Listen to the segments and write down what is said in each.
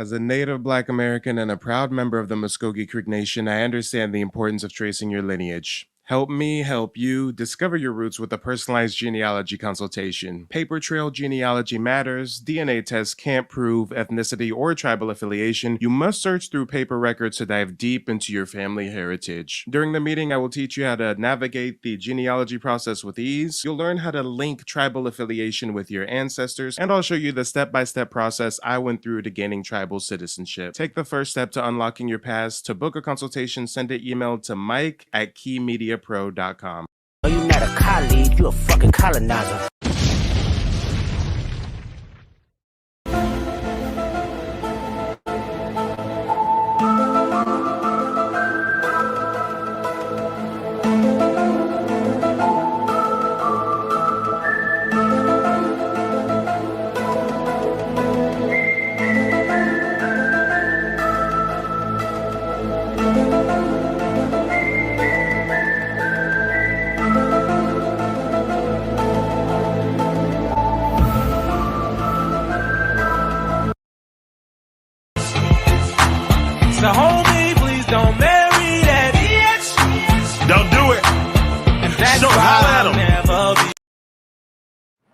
As a native Black American and a proud member of the Muscogee Creek Nation, I understand the importance of tracing your lineage. Help me help you discover your roots with a personalized genealogy consultation. Paper trail genealogy matters. DNA tests can't prove ethnicity or tribal affiliation. You must search through paper records to dive deep into your family heritage. During the meeting, I will teach you how to navigate the genealogy process with ease. You'll learn how to link tribal affiliation with your ancestors, and I'll show you the step-by-step process I went through to gaining tribal citizenship. Take the first step to unlocking your past. To book a consultation, send an email to mike@keymediapro.com. Oh, you're not a colleague, you a fucking colonizer. So homie, please don't marry that bitch. Don't do it. And that's So why holler at I'll him. never be.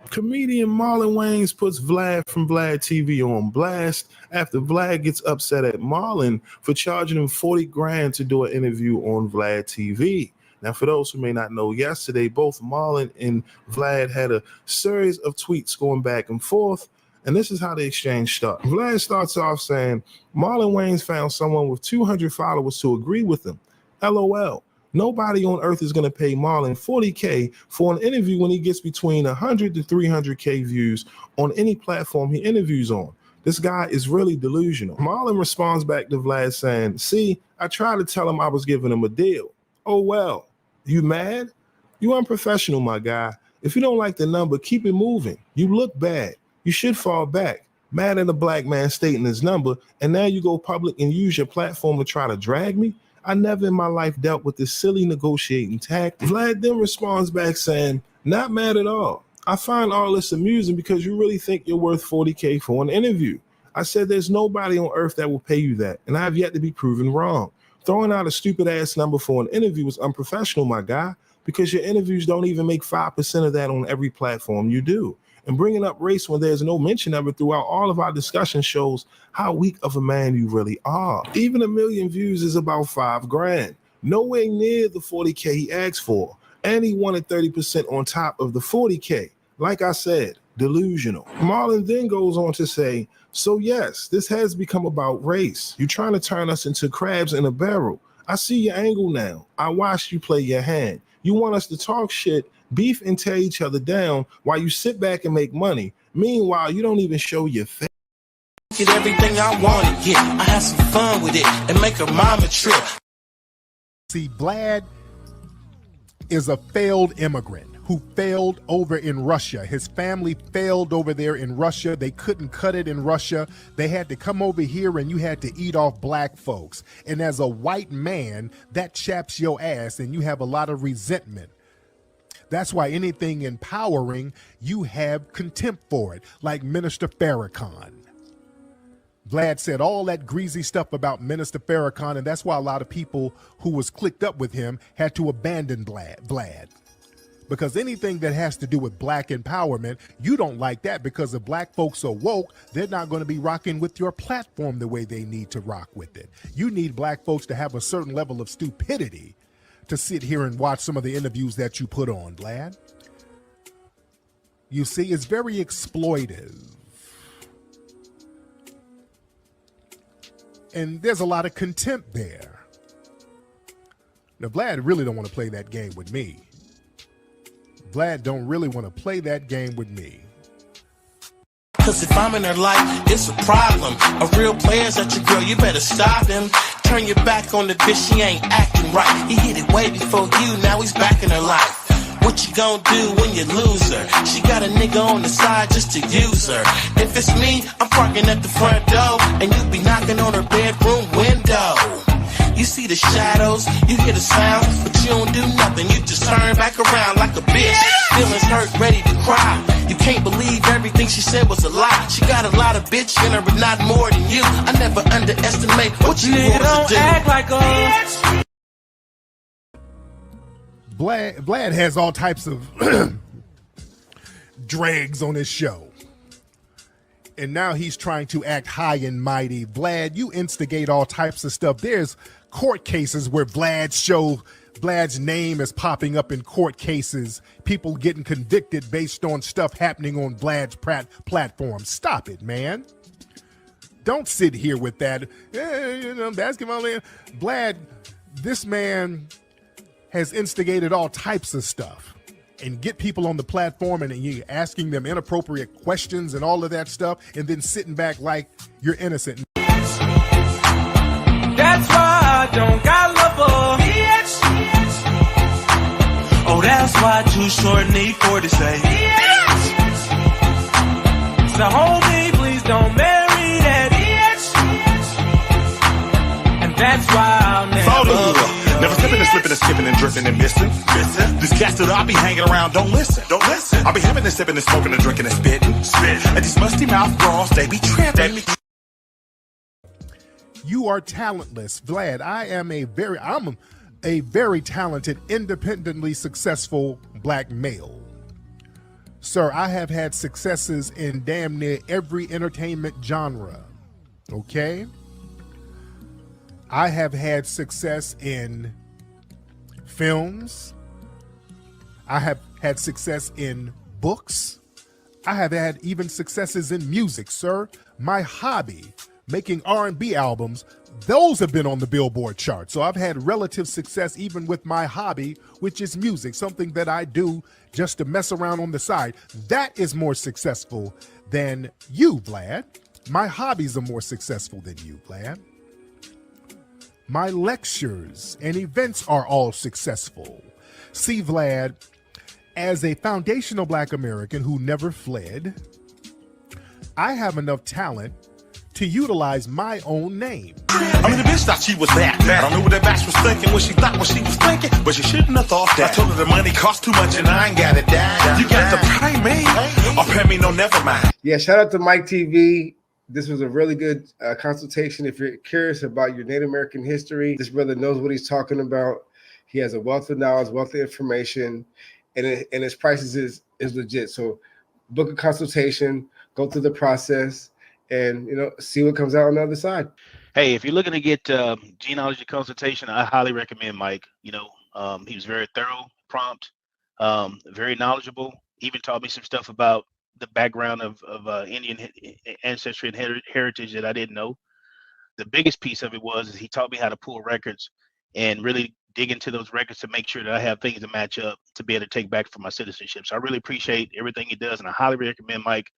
Comedian Marlon Wayans puts Vlad from Vlad TV on blast after Vlad gets upset at Marlon for charging him 40 grand to do an interview on Vlad TV. Now, for those who may not know, yesterday, both Marlon and Vlad had a series of tweets going back and forth, and this is how the exchange starts. Vlad starts off saying, Marlon Wayans found someone with 200 followers to agree with him. LOL. Nobody on earth is going to pay Marlon $40K for an interview when he gets between 100 to 300K views on any platform he interviews on. This guy is really delusional. Marlon responds back to Vlad saying, see, I tried to tell him I was giving him a deal. Oh, well, you mad? You unprofessional, my guy. If you don't like the number, keep it moving. You look bad. You should fall back. Mad at a black man stating his number, and now you go public and use your platform to try to drag me? I never in my life dealt with this silly negotiating tactic. Vlad then responds back saying, not mad at all. I find all this amusing because you really think you're worth 40K for an interview. I said there's nobody on earth that will pay you that, and I have yet to be proven wrong. Throwing out a stupid ass number for an interview is unprofessional, my guy, because your interviews don't even make 5% of that on every platform you do. And bringing up race when there's no mention of it throughout all of our discussion shows how weak of a man you really are. Even 1 million views is about 5 grand. Nowhere near the 40K he asked for. And he wanted 30% on top of the 40K. Like I said, delusional. Marlon then goes on to say, so yes, this has become about race. You're trying to turn us into crabs in a barrel. I see your angle now. I watched you play your hand. You want us to talk shit, beef and tear each other down while you sit back and make money. Meanwhile, you don't even show your face. Get everything I want to get. I have some fun with it and make her mama trip. See, Vlad is a failed immigrant who failed over in Russia. His family failed over there in Russia. They couldn't cut it in Russia. They had to come over here and you had to eat off black folks. And as a white man, that chaps your ass and you have a lot of resentment. That's why anything empowering, you have contempt for it, like Minister Farrakhan. Vlad said all that greasy stuff about Minister Farrakhan, and that's why a lot of people who was clicked up with him had to abandon Vlad. Because anything that has to do with black empowerment, you don't like that, because if black folks are woke, they're not going to be rocking with your platform the way they need to rock with it. You need black folks to have a certain level of stupidity to sit here and watch some of the interviews that you put on, Vlad. You see, it's very exploitive. And there's a lot of contempt there. Now, Vlad really don't want to play that game with me. Vlad don't really want to play that game with me. Cause if I'm in her life, it's a problem. A real player's at your girl, you better stop him. Turn your back on the bitch, she ain't acting right. He hit it way before you, now he's back in her life. What you gonna do when you lose her? She got a nigga on the side just to use her. If it's me, I'm parking at the front door, and you be knocking on her bedroom window. You see the shadows, you hear the sound, but you don't do nothing, you just turn back around like a bitch. Feelings hurt, ready to cry. You can't believe everything she said was a lie. She got a lot of bitch in her, but not more than you. I never what you Nigga, want don't to do. act like a Vlad has all types of dregs on his show. And now he's trying to act high and mighty. Vlad, you instigate all types of stuff. There's court cases where Vlad's name is popping up in court cases. People getting convicted based on stuff happening on Vlad's platform. Stop it, man. Don't sit here with that. Basketball. Vlad, this man has instigated all types of stuff and get people on the platform and you asking them inappropriate questions and all of that stuff and then sitting back like you're innocent. That's why I don't got love for bitch. Oh, that's why Too Short need 40 say bitch. So homie, please don't marry that bitch. And that's why I'll never. Never slipping and slipping and skipping and drifting and missing. These cats that I be hanging around don't listen. I be having and sipping and smoking and drinking and spitting. And these musty mouth bras, they be tripping. You are talentless, Vlad. I'm a very talented, independently successful black male. Sir, I have had successes in damn near every entertainment genre. Okay? I have had success in films. I have had success in books. I have had even successes in music, sir. My hobby, making R&B albums, those have been on the Billboard chart. So I've had relative success even with my hobby, which is music, something that I do just to mess around on the side. That is more successful than you, Vlad. My hobbies are more successful than you, Vlad. My lectures and events are all successful. See, Vlad, as a foundational black American who never fled, I have enough talent to utilize my own name. I mean, the bitch thought she was that. I don't know what that bitch was thinking, what she thought what she was thinking, but she shouldn't have thought that. I told her the money cost too much and I ain't got it down. You got to pay me or pay me, no, never mind. Yeah, shout out to Mike TV. This was a really good consultation. If you're curious about your Native American history, this brother knows what he's talking about. He has a wealth of knowledge, wealth of information, and his prices is legit. So book a consultation, go through the process, and see what comes out on the other side. Hey, if you're looking to get genealogy consultation, I highly recommend Mike. He was very thorough, prompt, very knowledgeable. Even taught me some stuff about the background of Indian ancestry and heritage that I didn't know. The biggest piece of it is he taught me how to pull records and really dig into those records to make sure that I have things to match up to be able to take back for my citizenship. So I really appreciate everything he does, and I highly recommend Mike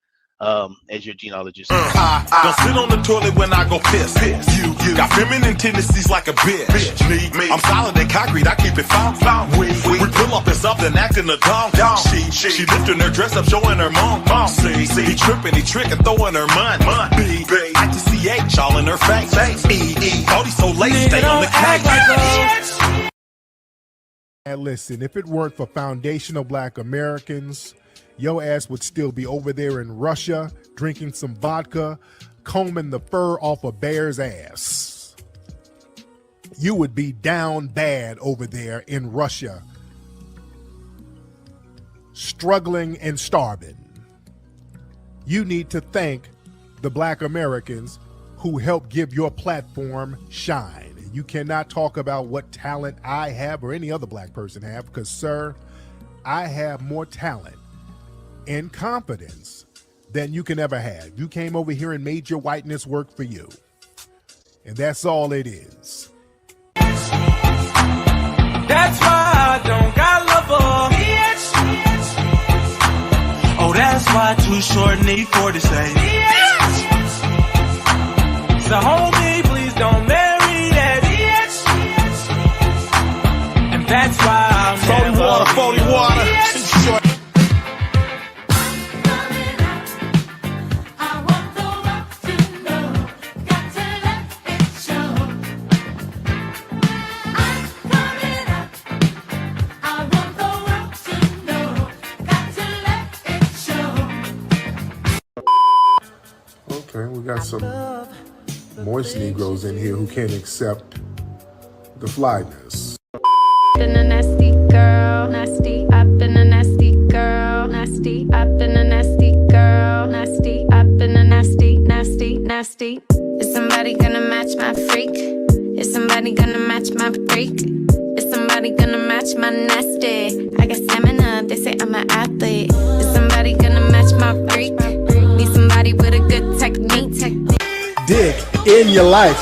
as your genealogist. Don't sit on the toilet when I go piss. You got feminine tendencies like a bitch. Me. I'm solid and concrete, I keep it found. We pull up in something acting a dog. She lifting her dress up, showing her mom. See, he tripping, he tricking, throwing her money. B, I-T-C-H, all in her face. E, oh, he's so late, stay on the cake. And listen, if it weren't for foundational black Americans, your ass would still be over there in Russia, drinking some vodka, combing the fur off a bear's ass. You would be down bad over there in Russia, struggling and starving. You need to thank the black Americans who helped give your platform shine. You cannot talk about what talent I have or any other black person have, because, sir, I have more talent and confidence than you can ever have. You came over here and made your whiteness work for you. And that's all it is. That's why I don't got love for bitch. Oh, that's why Too Short need 40 say bitch. So homie, please don't marry that bitch. And that's why I'm 40 water. Okay, we got some moist Negroes in here who can't accept the flyness. Been a nasty girl, nasty. I've been a nasty girl, nasty. I've been a nasty girl, nasty. I've been a nasty, nasty, nasty. Is somebody gonna match my freak? Is somebody gonna match my freak? Is somebody gonna match my nasty? I got stamina, they say I'm an athlete. Is somebody gonna match my freak? Need somebody with a good technique. Dick in your life.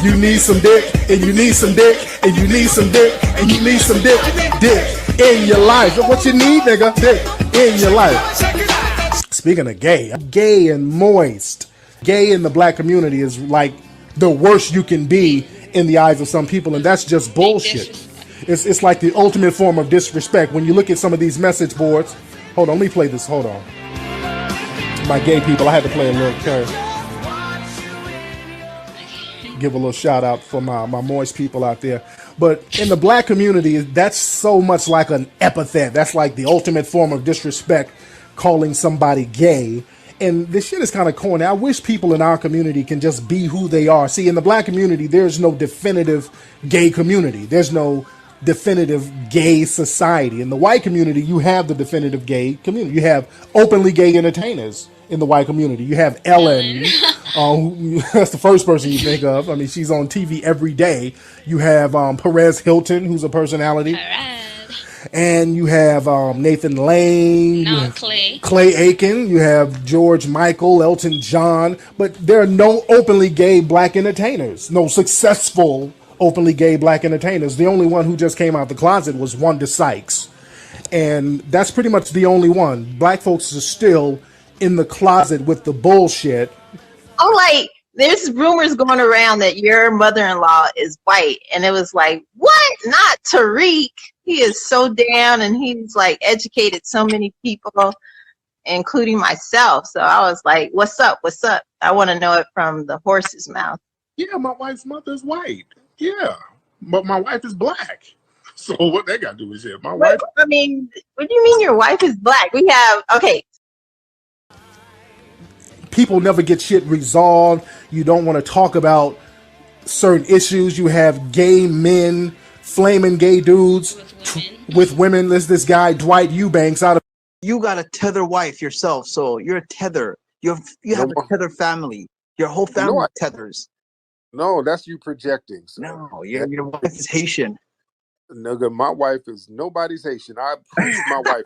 You need some dick, and you need some dick, and you need some dick, and you need some dick. Dick in your life. What you need, nigga? Dick in your life. Speaking of gay and moist. Gay in the black community is like the worst you can be in the eyes of some people, and that's just bullshit. It's like the ultimate form of disrespect. When you look at some of these message boards, hold on, let me play this. Hold on. My gay people, I had to play a little curve. Give a little shout out for my moist people out there. But in the black community, that's so much like an epithet. That's like the ultimate form of disrespect, calling somebody gay. And this shit is kind of corny. I wish people in our community can just be who they are. See, in the black community, there's no definitive gay community. There's no definitive gay society. In the white community, you have the definitive gay community. You have openly gay entertainers in the white community. You have Ellen. That's the first person you think of. I mean, she's on TV every day. You have Perez Hilton, who's a personality. And you have Nathan Lane, No, Clay. Clay Aiken, you have George Michael, Elton John, but there are no openly gay black entertainers, no successful openly gay black entertainers. The only one who just came out the closet was Wanda Sykes, and that's pretty much the only one. Black folks are still in the closet with the bullshit. Oh, like, there's rumors going around that your mother-in-law is white, and it was like, what? Not Tariq. He is so down, and he's like educated so many people, including myself. So I was like, what's up? What's up? I want to know it from the horse's mouth. Yeah, my wife's mother's white. Yeah, but my wife is black. So what they got to do with it? My wife. I mean, what do you mean your wife is black? We have, okay. People never get shit resolved. You don't want to talk about certain issues. You have gay men, flaming gay dudes with women. There's this guy, Dwight Eubanks, out of. You got a tether wife yourself, so you're a tether. You have a tether family. Your whole family tethers. No, that's you projecting. So. No, your wife is Haitian. Nigga, my wife is nobody's Haitian. I proved my wife.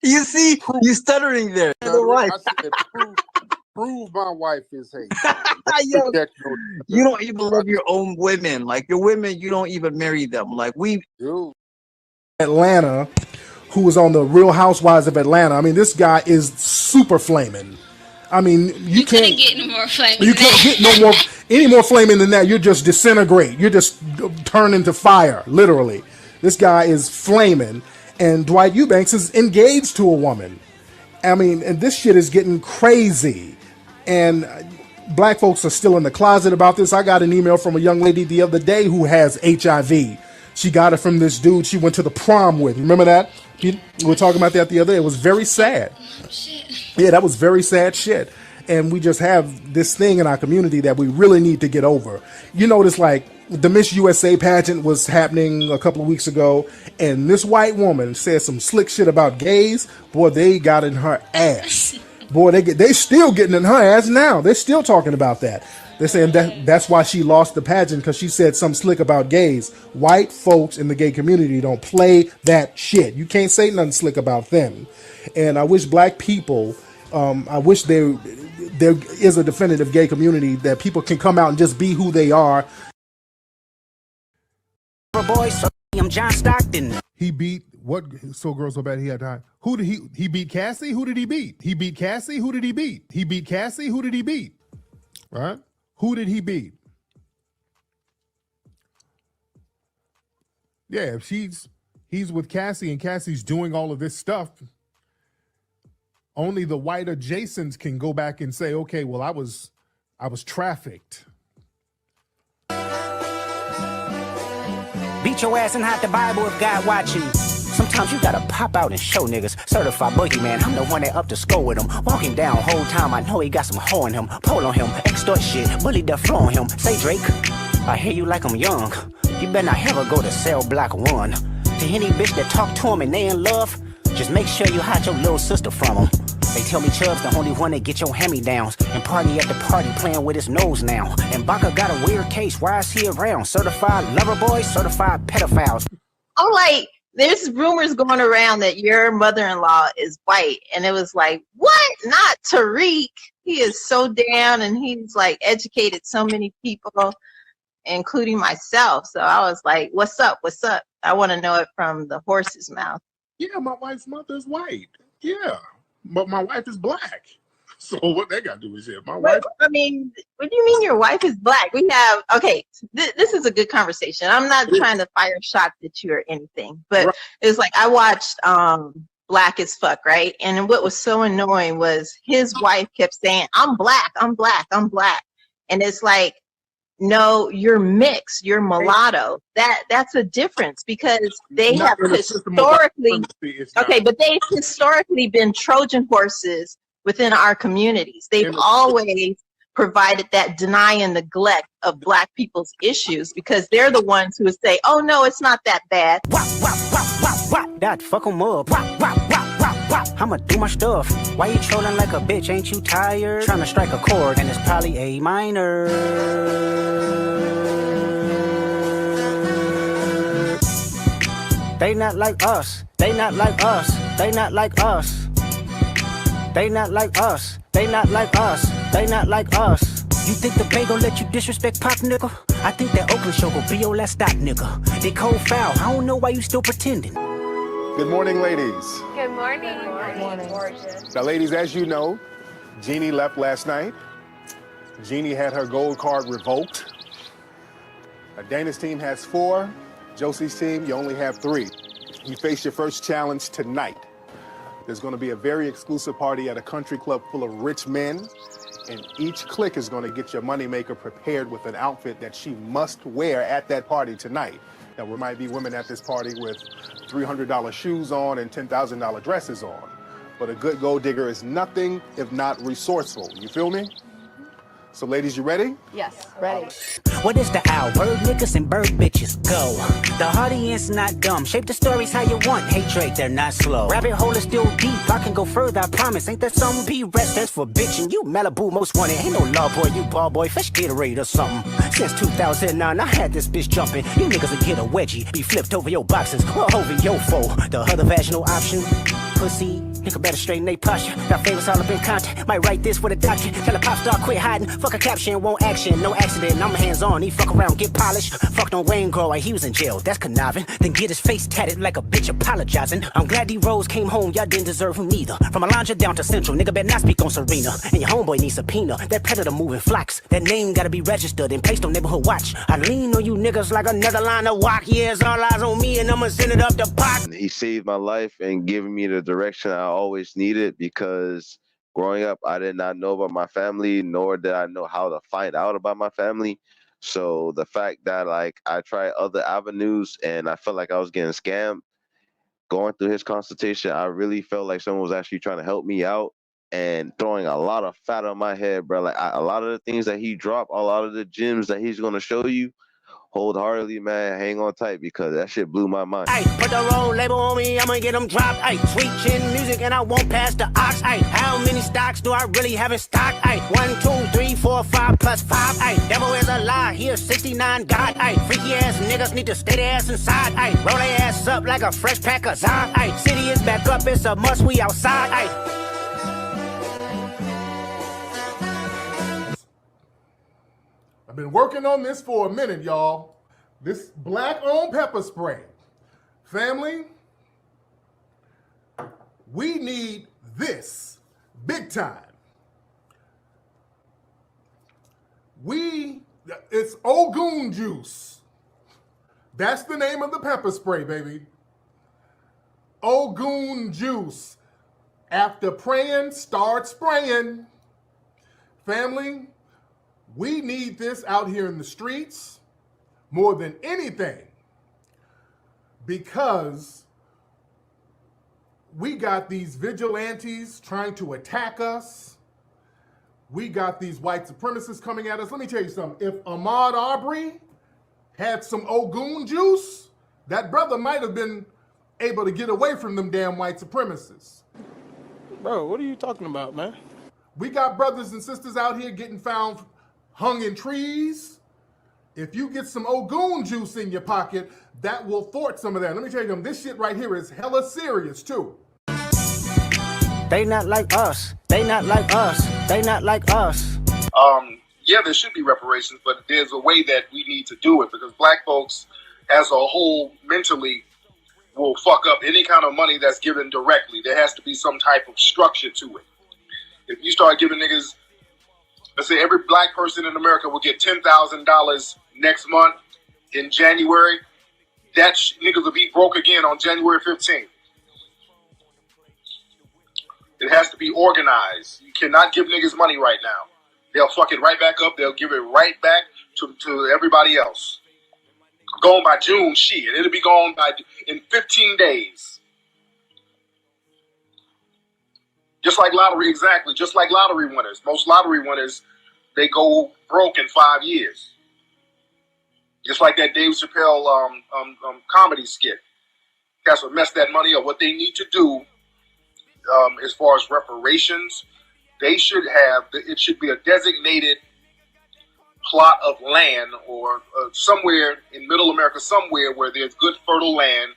You see, you stuttering there. I said, prove my wife is Haitian. Yo, you don't even love your own women. Like your women, you don't even marry them. Like we do. Atlanta, who was on the Real Housewives of Atlanta. I mean, this guy is super flaming. I mean, you can't get any more flaming. You can't get any more flaming than that. You just disintegrate. You just turn into fire, literally. This guy is flaming, and Dwight Eubanks is engaged to a woman. I mean, and this shit is getting crazy. And black folks are still in the closet about this. I got an email from a young lady the other day who has HIV. She got it from this dude she went to the prom with. Remember that? We were talking about that the other day. It was very sad. Yeah, that was very sad shit. And we just have this thing in our community that we really need to get over. You notice, like, the Miss USA pageant was happening a couple of weeks ago, and this white woman said some slick shit about gays. Boy, they got in her ass. Boy, they still getting in her ass now. They're still talking about that. They're saying that's why she lost the pageant, because she said something slick about gays. White folks in the gay community don't play that shit. You can't say nothing slick about them. And I wish black people, I wish there is a definitive gay community that people can come out and just be who they are. Boys, I'm John Stockton. He beat what? So girl so bad he had time. Who did he beat? Cassie. Who did he beat? He beat Cassie. Who did he beat? He beat Cassie. Who did he beat? Right? Who did he beat? Yeah, if he's with Cassie and Cassie's doing all of this stuff, only the white adjacents can go back and say, okay, well, I was trafficked. Beat your ass and hide the Bible if God watching. Sometimes you gotta pop out and show niggas. Certified boogeyman, I'm the one that up to score with him. Walking down whole time, I know he got some hoe in him. Pull on him, extort shit, bully the flow on him. Say Drake, I hear you like I'm young. You better not ever go to cell block 1. To any bitch that talk to him and they in love, just make sure you hide your little sister from him. They tell me Chubb's the only one that get your hand-me-downs and party at the party playing with his nose now. And Baca got a weird case, why is he around? Certified lover boys, certified pedophiles. I'm like, there's rumors going around that your mother-in-law is white. And it was like, what? Not Tariq. He is so down and he's like educated so many people, including myself. So I was like, what's up? What's up? I want to know it from the horse's mouth. Yeah, my wife's mother is white. Yeah, but my wife is black. So what that got to do with it? My wife. I mean, what do you mean your wife is black? We have, okay, this is a good conversation. I'm not trying to fire a shot at you or anything, but right. It's like I watched Black as Fuck, right? And what was so annoying was his wife kept saying, I'm black, I'm black, I'm black. And it's like, no, you're mixed, you're mulatto. That's a difference because they have historically, okay, but they've historically been Trojan horses within our communities. They've always provided that deny and neglect of black people's issues because they're the ones who would say, oh no, it's not that bad. That fuck 'em up. I'ma do my stuff. Why you trolling like a bitch? Ain't you tired? Trying to strike a chord and it's probably A minor. They not like us. They not like us. They not like us. They not like us. They not like us. They not like us. You think the Bay gon' let you disrespect Pop, nigga? I think that Oakland show gon' be your last stop, nigga. They cold foul. I don't know why you still pretending. Good morning, ladies. Good morning. Good morning. Now, ladies, as you know, Jeannie left last night. Jeannie had her gold card revoked. Dana's team has 4. Josie's team, you only have 3. You face your first challenge tonight. There's going to be a very exclusive party at a country club full of rich men, and each clique is going to get your moneymaker prepared with an outfit that she must wear at that party tonight. Now, there might be women at this party with $300 shoes on and $10,000 dresses on, but a good gold digger is nothing if not resourceful. You feel me? So, ladies, you ready? Yes, ready. What is the owl? Bird niggas and bird bitches, go. The audience not dumb. Shape the stories how you want. Hey, Drake, they're not slow. Rabbit hole is still deep. I can go further, I promise. Ain't that something? Be rest, that's for bitching. You Malibu most wanted. Ain't no love boy, you ball boy. Fresh Gatorade or something. Since 2009, I had this bitch jumping. You niggas will get a wedgie. Be flipped over your boxes or over your foe. The other vaginal option, pussy. Nigga better straighten they posture. Got favorites all up in content. Might write this for the doctor. Tell a pop star quit hiding. Fuck a caption, won't action. No accident. I'm hands on. He fuck around, get polished. Fucked on Wayne Grow while he was in jail. That's conniving. Then get his face tatted like a bitch apologizing. I'm glad D-Rose came home. Y'all didn't deserve him neither. From Alondra down to Central. Nigga better not speak on Serena. And your homeboy needs subpoena. That predator moving flocks. That name gotta be registered and placed on neighborhood watch. I lean on you niggas like another line of walk. Yeah, it's all eyes on me and I'ma send it up the pot. He saved my life and giving me the direction I always needed, because growing up, I did not know about my family, nor did I know how to find out about my family. So the fact that like I tried other avenues and I felt like I was getting scammed, going through his consultation, I really felt like someone was actually trying to help me out and throwing a lot of fat on my head, bro. Like a lot of the things that he dropped, a lot of the gems that he's gonna show you, wholeheartedly, man, hang on tight, because that shit blew my mind. Ay, put the roll label on me, I'ma get them dropped. Ay, sweet chin music and I won't pass the ox. Ay, how many stocks do I really have in stock? Ay, 1, 2, 3, 4, 5 plus 5. Ay, devil is a lie, here's 69 God. Ay, freaky ass niggas need to stay their ass inside. Ay, roll their ass up like a fresh pack of Zod. Ay, city is back up, it's a must, we outside. Ay. I've been working on this for a minute, y'all. This black-owned pepper spray. Family, we need this big time. It's Ogun juice. That's the name of the pepper spray, baby. Ogun juice. After praying, start spraying. Family, we need this out here in the streets. more than anything, because We got these vigilantes trying to attack us. We got these white supremacists coming at us. Let me tell you something. If Ahmaud Arbery had some Ogun juice, that brother might have been able to get away from them damn white supremacists. Bro, what are you talking about, man? We got brothers and sisters out here getting found hung in trees. If you get some Ogun juice in your pocket, that will thwart some of that. Let me tell you something, this shit right here is hella serious too. They not like us. They not like us. They not like us. Yeah, there should be reparations, but there's a way that we need to do it because black folks as a whole mentally will fuck up any kind of money that's given directly. There has to be some type of structure to it. If you start giving niggas, let's say every black person in America will get $10,000 next month in January, that niggas will be broke again on January 15th. It has to be organized. You cannot give niggas money right now. They'll fuck it right back up. They'll give it right back to everybody else. Going by June, shit. It'll be gone in 15 days. Just like lottery, exactly. Just like lottery winners. Most lottery winners, they go broke in 5 years. Just like that Dave Chappelle comedy skit. That's what messed that money up. What they need to do as far as reparations, they should have, it should be a designated plot of land or somewhere in middle America, somewhere where there's good fertile land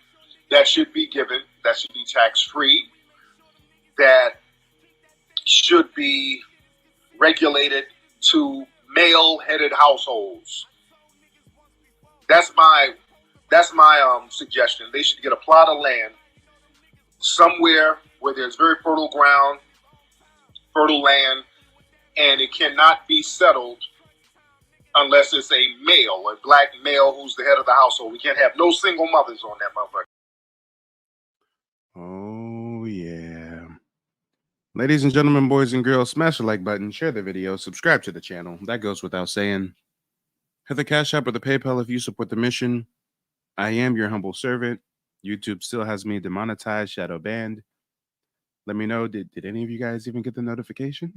that should be given, that should be tax-free, that should be regulated to male-headed households. That's my suggestion. They should get a plot of land somewhere where there's very fertile ground, fertile land, and it cannot be settled unless it's a male, a black male who's the head of the household. We can't have no single mothers on that motherfucker. Oh, yeah. Ladies and gentlemen, boys and girls, smash the like button, share the video, subscribe to the channel. That goes without saying. Hit the Cash App or the PayPal if you support the mission. I am your humble servant. YouTube still has me demonetized, shadow banned. Let me know, did any of you guys even get the notification?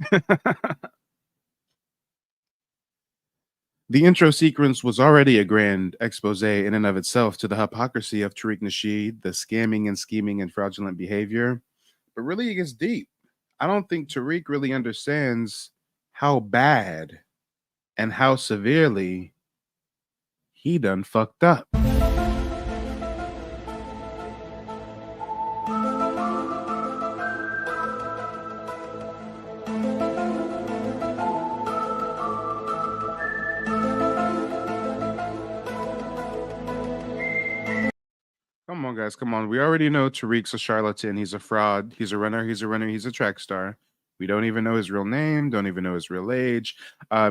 The intro sequence was already a grand expose in and of itself to the hypocrisy of Tariq Nasheed, the scamming and scheming and fraudulent behavior. But really, it gets deep. I don't think Tariq really understands how bad and how severely he done fucked up. Come on, guys. Come on. We already know Tariq's a charlatan. He's a fraud. He's a runner. He's a track star. We don't even know his real name. Don't even know his real age.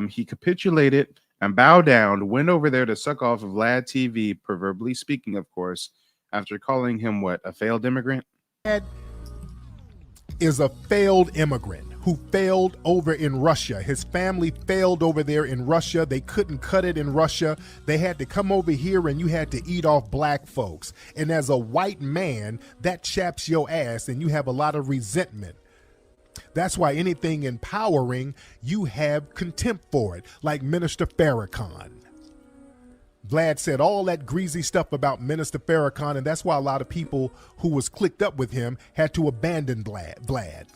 He capitulated and bowed down, went over there to suck off of Vlad TV, proverbially speaking, of course, after calling him what? A failed immigrant? Is a failed immigrant who failed over in Russia. His family failed over there in Russia. They couldn't cut it in Russia. They had to come over here and you had to eat off black folks. And as a white man, that chaps your ass and you have a lot of resentment. That's why anything empowering, you have contempt for it, like Minister Farrakhan. Vlad said all that greasy stuff about Minister Farrakhan, and that's why a lot of people who was clicked up with him had to abandon Vlad.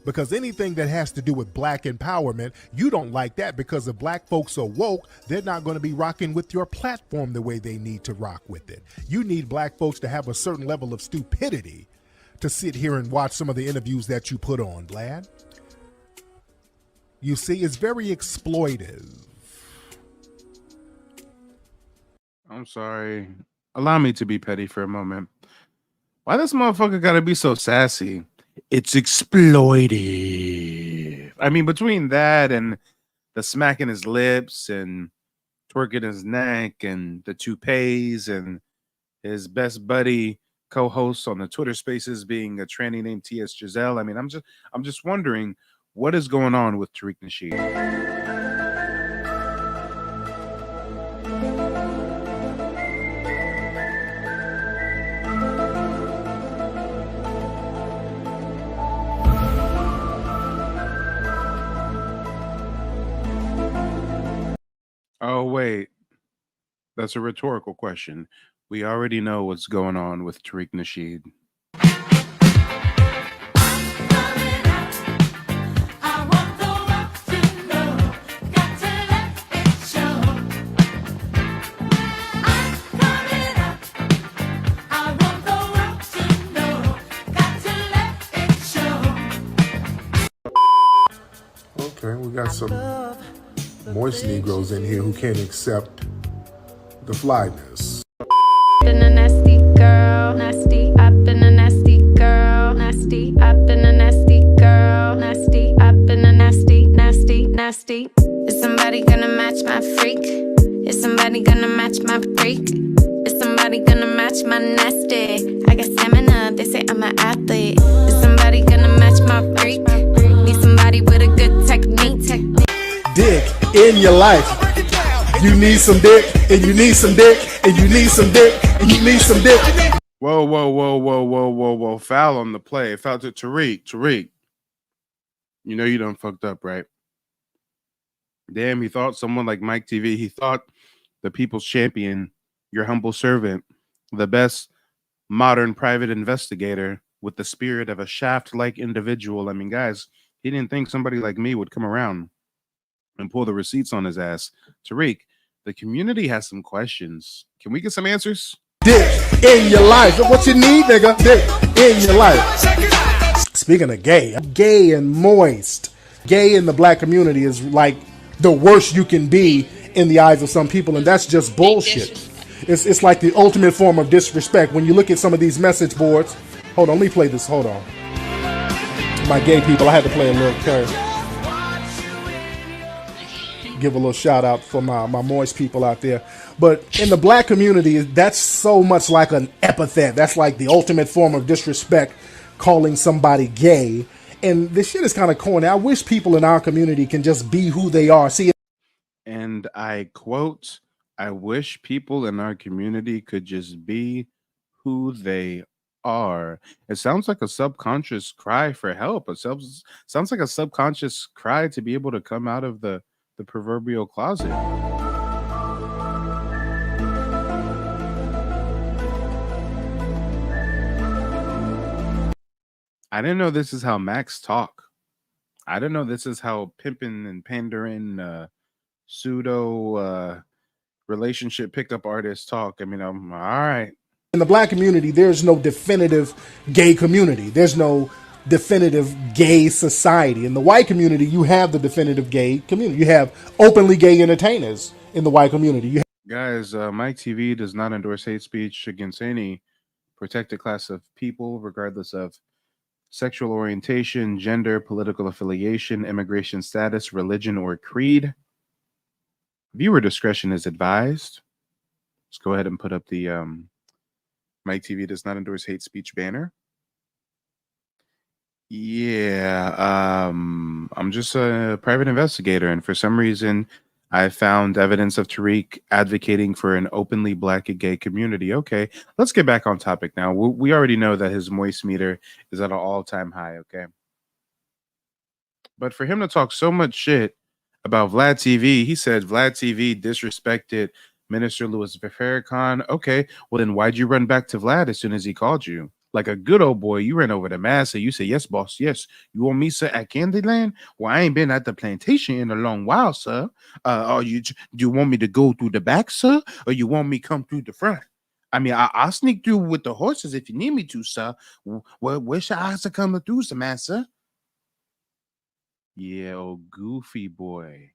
Because anything that has to do with black empowerment, you don't like that, because if black folks are woke, they're not going to be rocking with your platform the way they need to rock with it. You need black folks to have a certain level of stupidity to sit here and watch some of the interviews that you put on, Vlad. You see, it's very exploitive. I'm sorry. Allow me to be petty for a moment. Why this motherfucker gotta be so sassy? It's exploitive. I mean, between that and the smacking his lips and twerking his neck and the toupees and his best buddy co-host on the Twitter Spaces being a tranny named T.S. Giselle. I mean, I'm just wondering what is going on with Tariq Nasheed. Oh, wait. That's a rhetorical question. We already know what's going on with Tariq Nasheed. Okay, we got some moist Negroes in here who can't accept the flyness. Been a nasty girl, nasty. I've been a nasty girl, nasty. I've been a nasty girl, nasty. I've been a nasty, nasty, nasty. Is somebody gonna match my freak? Is somebody gonna match my freak? Is somebody gonna match my nasty? I got stamina, they say I'm an athlete. Is somebody gonna match my freak? Need somebody with a good technique. Dick in your life. You need some dick, and you need some dick, and you need some dick, and you need some dick. Whoa, whoa, whoa, whoa, whoa, whoa, whoa. Foul on the play. Foul to Tariq. Tariq. You know you done fucked up, right? Damn, he thought someone like Mike TV, he thought the people's champion, your humble servant, the best modern private investigator with the spirit of a shaft-like individual. I mean, guys, he didn't think somebody like me would come around and pull the receipts on his ass. Tariq, the community has some questions. Can we get some answers? Dick in your life. What you need, nigga? Dick in your life. Speaking of gay and moist. Gay in the black community is like the worst you can be in the eyes of some people, and that's just bullshit. It's like the ultimate form of disrespect. When you look at some of these message boards, hold on, let me play this. Hold on. My gay people, I had to play a little curve. Give a little shout out for my moist people out there. But in the black community, that's so much like an epithet. That's like the ultimate form of disrespect, calling somebody gay. And this shit is kind of corny. I wish people in our community can just be who they are. See, and I quote, I wish people in our community could just be who they are. It sounds like a subconscious cry for help. It sounds like a subconscious cry to be able to come out of the proverbial closet. I didn't know this is how Max talk. I didn't know this is how pimping and pandering pseudo relationship pickup artists talk. I mean, I'm all right. In the black community, there's no definitive gay community. There's no definitive gay society. In the white community, you have the definitive gay community. You have openly gay entertainers in the white community. Guys, Mike TV does not endorse hate speech against any protected class of people, regardless of sexual orientation, gender, political affiliation, immigration status, religion, or creed. Viewer discretion is advised. Let's go ahead and put up the Mike TV does not endorse hate speech banner. Yeah, I'm just a private investigator, and for some reason, I found evidence of Tariq advocating for an openly black and gay community. Okay, let's get back on topic now. We already know that his moist meter is at an all-time high, okay? But for him to talk so much shit about Vlad TV, he said Vlad TV disrespected Minister Louis Farrakhan. Okay, well then why'd you run back to Vlad as soon as he called you? Like a good old boy, you ran over to Massa. You said, yes, boss, yes. You want me, sir, at Candyland? Well, I ain't been at the plantation in a long while, sir. Do you want me to go through the back, sir? Or you want me come through the front? I mean, I'll sneak through with the horses if you need me to, sir. Well, where should I come through, sir, Massa? Yeah, oh, goofy boy.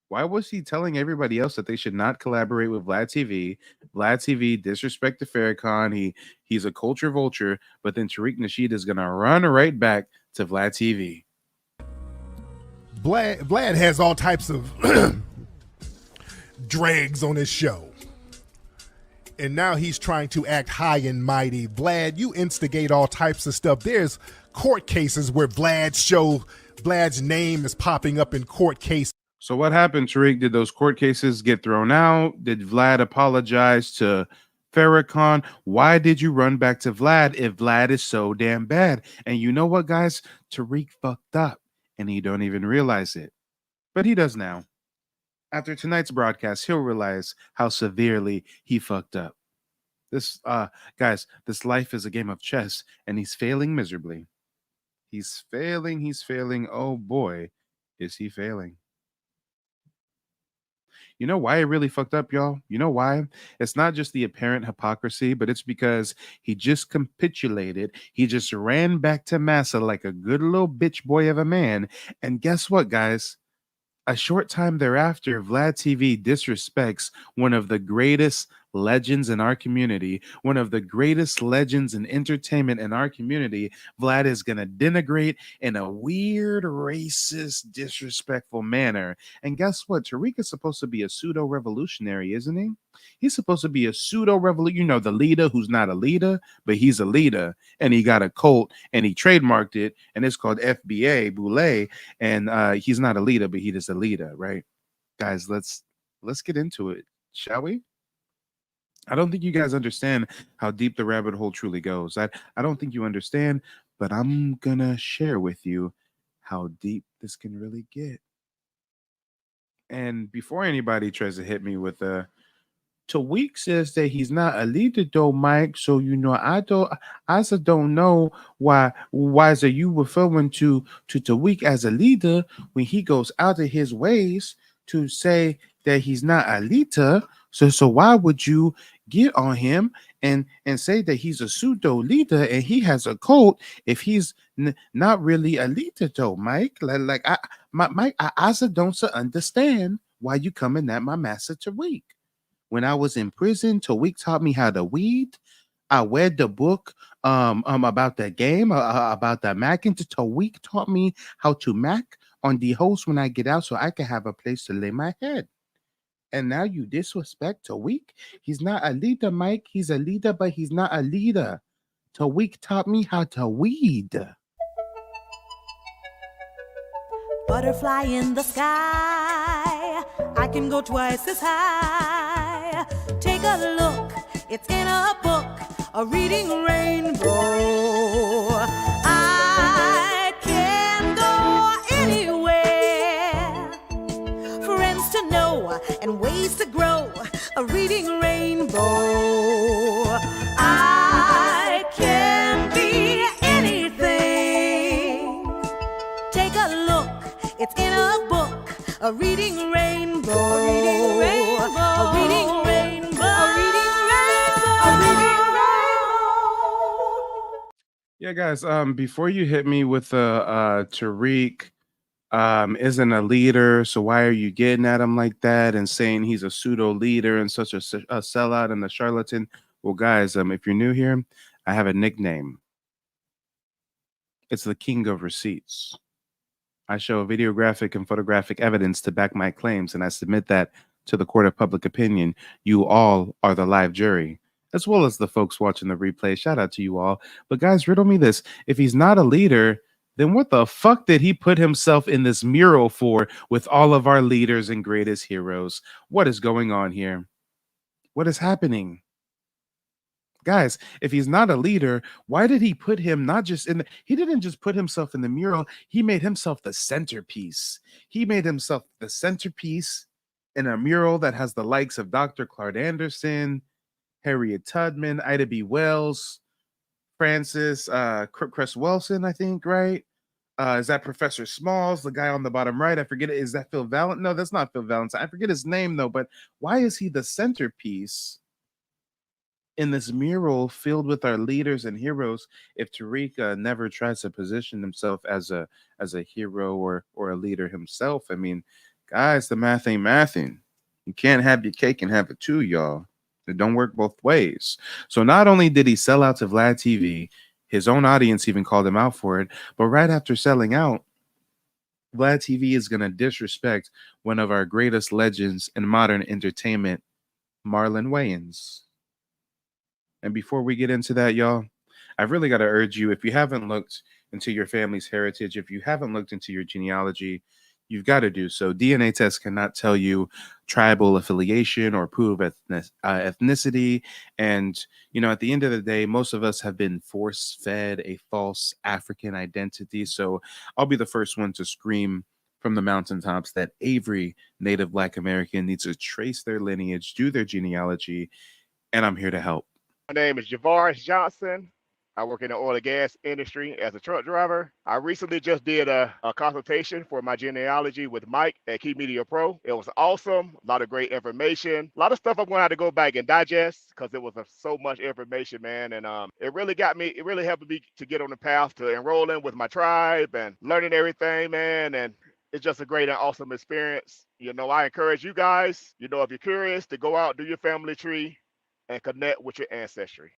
Why was he telling everybody else that they should not collaborate with Vlad TV? Vlad TV disrespected Farrakhan. He's a culture vulture, but then Tariq Nasheed is gonna run right back to Vlad TV. Vlad has all types of dregs on his show. And now he's trying to act high and mighty. Vlad, you instigate all types of stuff. There's court cases where Vlad's name is popping up in court cases. So what happened, Tariq? Did those court cases get thrown out? Did Vlad apologize to Farrakhan? Why did you run back to Vlad if Vlad is so damn bad? And you know what, guys? Tariq fucked up, and he don't even realize it. But he does now. After tonight's broadcast, he'll realize how severely he fucked up. This, guys, this life is a game of chess, and he's failing miserably. He's failing. He's failing. Oh boy, is he failing. You know why it really fucked up, y'all? You know why? It's not just the apparent hypocrisy, but it's because he just capitulated. He just ran back to Massa like a good little bitch boy of a man. And guess what, guys? A short time thereafter, Vlad TV disrespects one of the greatest legends in our community, one of the greatest legends in entertainment in our community. Vlad is going to denigrate in a weird, racist, disrespectful manner. And guess what? Tariq is supposed to be a pseudo revolutionary, isn't he? He's supposed to be a pseudo revolution, the leader who's not a leader, but he's a leader. And he got a cult and he trademarked it, and it's called FBA Boule. And he's not a leader, but he is a leader, right? Guys, let's get into it, shall we? I don't think you guys understand how deep the rabbit hole truly goes. I don't think you understand, but I'm gonna share with you how deep this can really get. And before anybody tries to hit me with Tariq says that he's not a leader though, Mike. So I also don't know why are you referring to Tariq as a leader when he goes out of his ways to say that he's not a leader. So why would you get on him and say that he's a pseudo leader and he has a cult if he's not really a leader though, Mike? Mike, I also don't understand why you coming at my master Tariq. When I was in prison, Tariq taught me how to weed. I read the book about the game, about the Macking. Tariq taught me how to Mac on the host when I get out so I can have a place to lay my head. And now you disrespect Tariq? He's not a leader, Mike. He's a leader, but he's not a leader. Tariq taught me how to weed. Butterfly in the sky, I can go twice as high. Take a look, it's in a book, a reading rainbow. I can go anywhere, friends to know and ways to grow, a reading rainbow. I can be anything. Take a look, it's in a book, a reading rainbow. A reading rainbow. A reading rainbow. A reading rainbow. A reading rainbow. Yeah, guys. Before you hit me with Tariq isn't a leader, so why are you getting at him like that and saying he's a pseudo leader and such a sellout and a charlatan? Well, guys, if you're new here, I have a nickname. It's the King of Receipts. I show videographic and photographic evidence to back my claims, and I submit that to the court of public opinion. You all are the live jury, as well as the folks watching the replay. Shout out to you all. But guys, riddle me this. If he's not a leader, then what the fuck did he put himself in this mural for with all of our leaders and greatest heroes? What is going on here? What is happening? Guys, if he's not a leader, why did he put him not just in he didn't just put himself in the mural, he made himself the centerpiece. He made himself the centerpiece in a mural that has the likes of Dr. Claude Anderson, Harriet Tubman, Ida B. Wells, Francis Cress Wilson, I think, right? Is that Professor Smalls, the guy on the bottom right? I forget it. Is that Phil Valentine? No, that's not Phil Valentine. I forget his name though, but why is he the centerpiece in this mural filled with our leaders and heroes if Tariq never tries to position himself as a hero or a leader himself? I mean, guys, the math ain't mathing. You can't have your cake and have it too, y'all. It don't work both ways. So not only did he sell out to Vlad TV, his own audience even called him out for it, but right after selling out, Vlad TV is going to disrespect one of our greatest legends in modern entertainment, Marlon Wayans. And before we get into that, y'all, I've really got to urge you, if you haven't looked into your family's heritage, if you haven't looked into your genealogy, you've got to do so. DNA tests cannot tell you tribal affiliation or prove ethnicity. And, at the end of the day, most of us have been force-fed a false African identity. So I'll be the first one to scream from the mountaintops that every Native Black American needs to trace their lineage, do their genealogy, and I'm here to help. My name is Javaris Johnson. I work in the oil and gas industry as a truck driver. I recently just did a consultation for my genealogy with Mike at Key Media Pro. It was awesome. A lot of great information. A lot of stuff I'm going to have to go back and digest because it was so much information, man. And it really helped me to get on the path to enrolling with my tribe and learning everything, man. And it's just a great and awesome experience. You know, I encourage you guys, you know, if you're curious, to go out, do your family tree, and connect with your ancestry.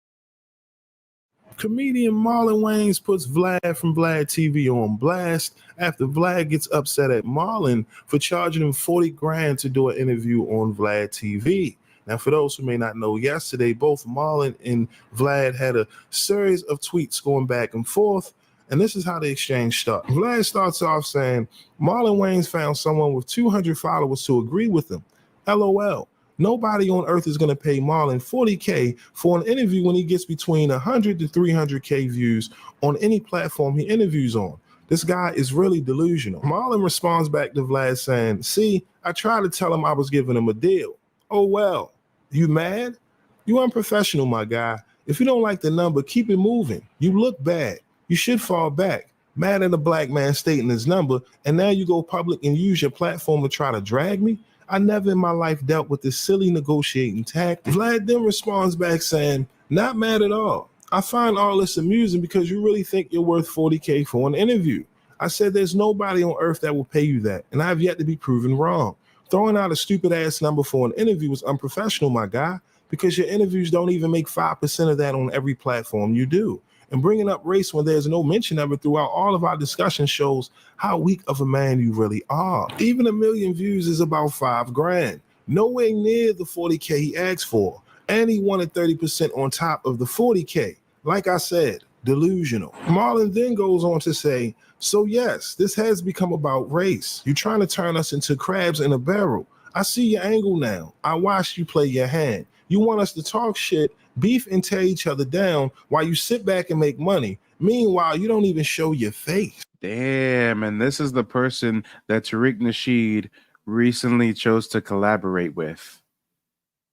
Comedian Marlon Wayans puts Vlad from Vlad TV on blast after Vlad gets upset at Marlon for charging him 40 grand to do an interview on Vlad TV. Now, for those who may not know, yesterday, both Marlon and Vlad had a series of tweets going back and forth, and this is how the exchange starts. Vlad starts off saying, Marlon Wayans found someone with 200 followers to agree with him. LOL. Nobody on earth is going to pay Marlon $40K for an interview when he gets between 100 to 300K views on any platform he interviews on. This guy is really delusional. Marlon responds back to Vlad saying, see, I tried to tell him I was giving him a deal. Oh, well, you mad? You unprofessional, my guy. If you don't like the number, keep it moving. You look bad. You should fall back. Mad at a black man stating his number, and now you go public and use your platform to try to drag me? I never in my life dealt with this silly negotiating tactic. Vlad then responds back saying, not mad at all. I find all this amusing because you really think you're worth 40K for an interview. I said there's nobody on earth that will pay you that, and I have yet to be proven wrong. Throwing out a stupid ass number for an interview is unprofessional, my guy, because your interviews don't even make 5% of that on every platform you do. And bringing up race when there's no mention of it throughout all of our discussion shows how weak of a man you really are. Even 1 million views is about 5 grand. Nowhere near the 40K he asked for. And he wanted 30% on top of the 40K. Like I said, delusional. Marlon then goes on to say, so yes, this has become about race. You're trying to turn us into crabs in a barrel. I see your angle now. I watched you play your hand. You want us to talk shit, beef, and tear each other down while you sit back and make money. Meanwhile, you don't even show your face. Damn, and this is the person that Tariq Nasheed recently chose to collaborate with.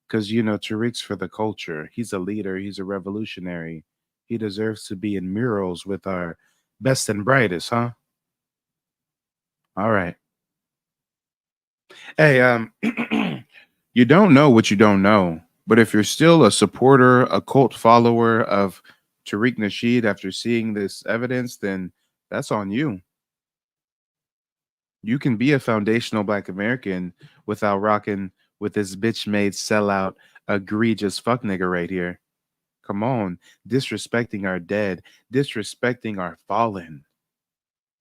Because, you know, Tariq's for the culture. He's a leader. He's a revolutionary. He deserves to be in murals with our best and brightest, huh? All right. Hey, you don't know what you don't know. But if you're still a supporter, a cult follower of Tariq Nasheed after seeing this evidence, then that's on you. You can be a foundational Black American without rocking with this bitch-made sellout, egregious fuck nigga right here. Come on, disrespecting our dead, disrespecting our fallen.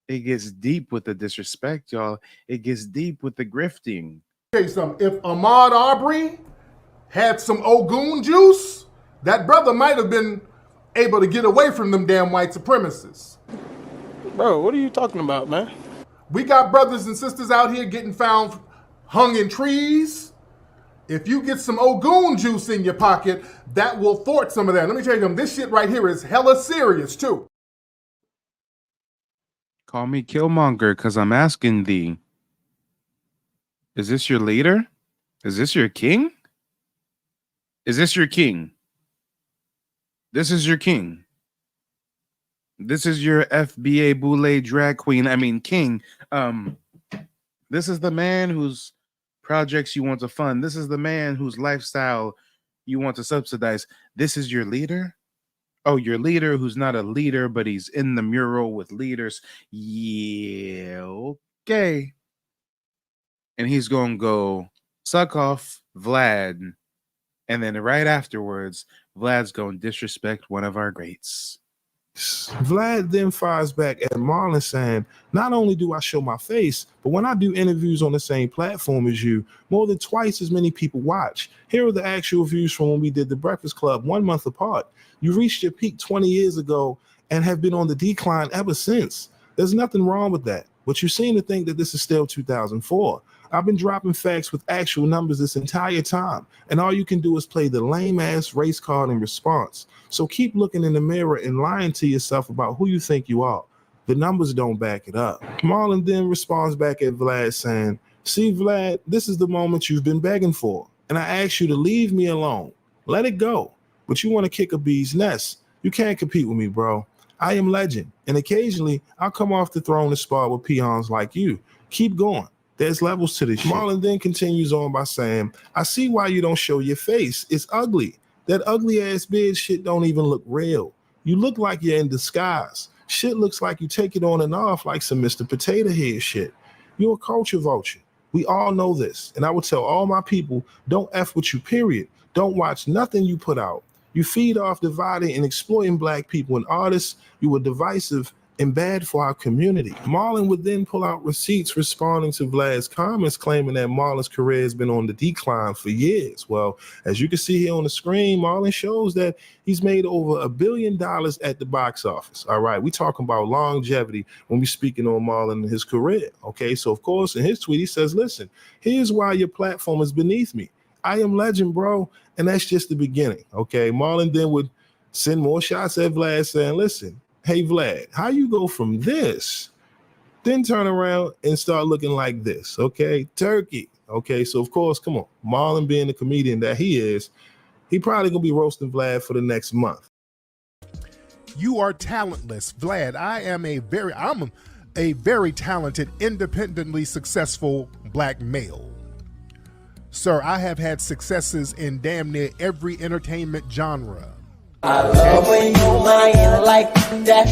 It gets deep with the disrespect, y'all. It gets deep with the grifting. Tell you something. If Ahmaud Arbery had some Ogun juice, that brother might have been able to get away from them damn white supremacists. Bro, what are you talking about, man? We got brothers and sisters out here getting found hung in trees. If you get some Ogun juice in your pocket, that will thwart some of that. Let me tell you something, this shit right here is hella serious too. Call me Killmonger, because I'm asking thee. Is this your leader? Is this your king? Is this your king? This is your king. This is your FBA Boule drag queen. I mean, king. This is the man whose projects you want to fund. This is the man whose lifestyle you want to subsidize. This is your leader? Oh, your leader who's not a leader, but he's in the mural with leaders. Yeah, okay. And he's going to go suck off Vlad. And then right afterwards, Vlad's going to disrespect one of our greats. Vlad then fires back at Marlon saying, not only do I show my face, but when I do interviews on the same platform as you, more than twice as many people watch. Here are the actual views from when we did The Breakfast Club 1 month apart. You reached your peak 20 years ago and have been on the decline ever since. There's nothing wrong with that, but you seem to think that this is still 2004. I've been dropping facts with actual numbers this entire time, and all you can do is play the lame-ass race card in response. So keep looking in the mirror and lying to yourself about who you think you are. The numbers don't back it up. Marlon then responds back at Vlad saying, see, Vlad, this is the moment you've been begging for, and I ask you to leave me alone. Let it go. But you want to kick a bee's nest. You can't compete with me, bro. I am legend, and occasionally I'll come off the throne and spar with peons like you. Keep going. There's levels to this shit. Marlon then continues on by saying, I see why you don't show your face. It's ugly. That ugly ass beard shit don't even look real. You look like you're in disguise. Shit looks like you take it on and off like some Mr. Potato Head shit. You're a culture vulture. We all know this. And I would tell all my people, don't F with you, period. Don't watch nothing you put out. You feed off dividing and exploiting black people and artists. You were divisive and bad for our community. Marlon would then pull out receipts responding to Vlad's comments, claiming that Marlon's career has been on the decline for years. Well, as you can see here on the screen, Marlon shows that he's made over $1 billion at the box office. All right, we talking about longevity when we speaking on Marlon and his career. Okay, so of course, in his tweet, he says, listen, here's why your platform is beneath me. I am legend, bro, and that's just the beginning. Okay, Marlon then would send more shots at Vlad saying, listen, hey, Vlad, how you go from this, then turn around and start looking like this, okay? Turkey, okay? So, of course, come on. Marlon being the comedian that he is, he probably going to be roasting Vlad for the next month. You are talentless. Vlad, I'm a very talented, independently successful black male. Sir, I have had successes in damn near every entertainment genre. I love when you lying like that,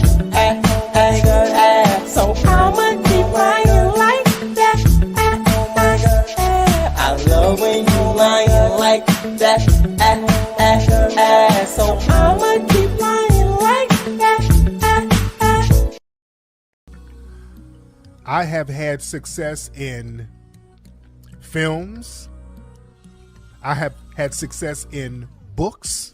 so I'ma keep lying like that, I love when you lying like that, so I'ma keep lying like that. I have had success in films. I have had success in books.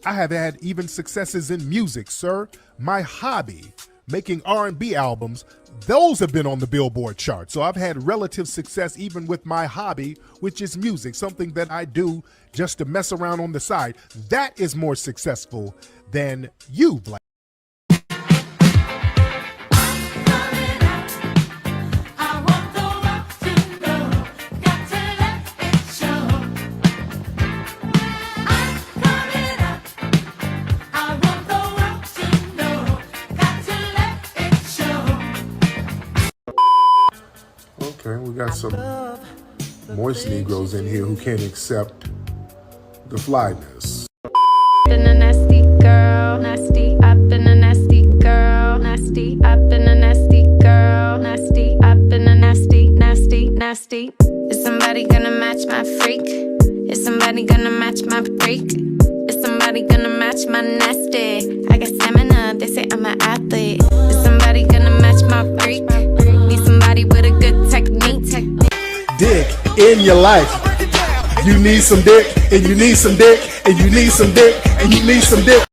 I have had even successes in music, sir. My hobby, making R&B albums, those have been on the Billboard chart. So I've had relative success even with my hobby, which is music, something that I do just to mess around on the side. That is more successful than you, Vlad. Okay, we got some moist Negroes in here who can't accept the flyness. Been a nasty girl, nasty. I've been a nasty girl, nasty. I've been a nasty girl, nasty. I've been a nasty, nasty, nasty. Is somebody gonna match my freak? Is somebody gonna match my freak? Is somebody gonna match my nasty? I got stamina, they say I'm an athlete. Is somebody gonna match my freak? Need somebody with a good technique. Dick in your life. You need some dick, and you need some dick, and you need some dick, and you need some dick.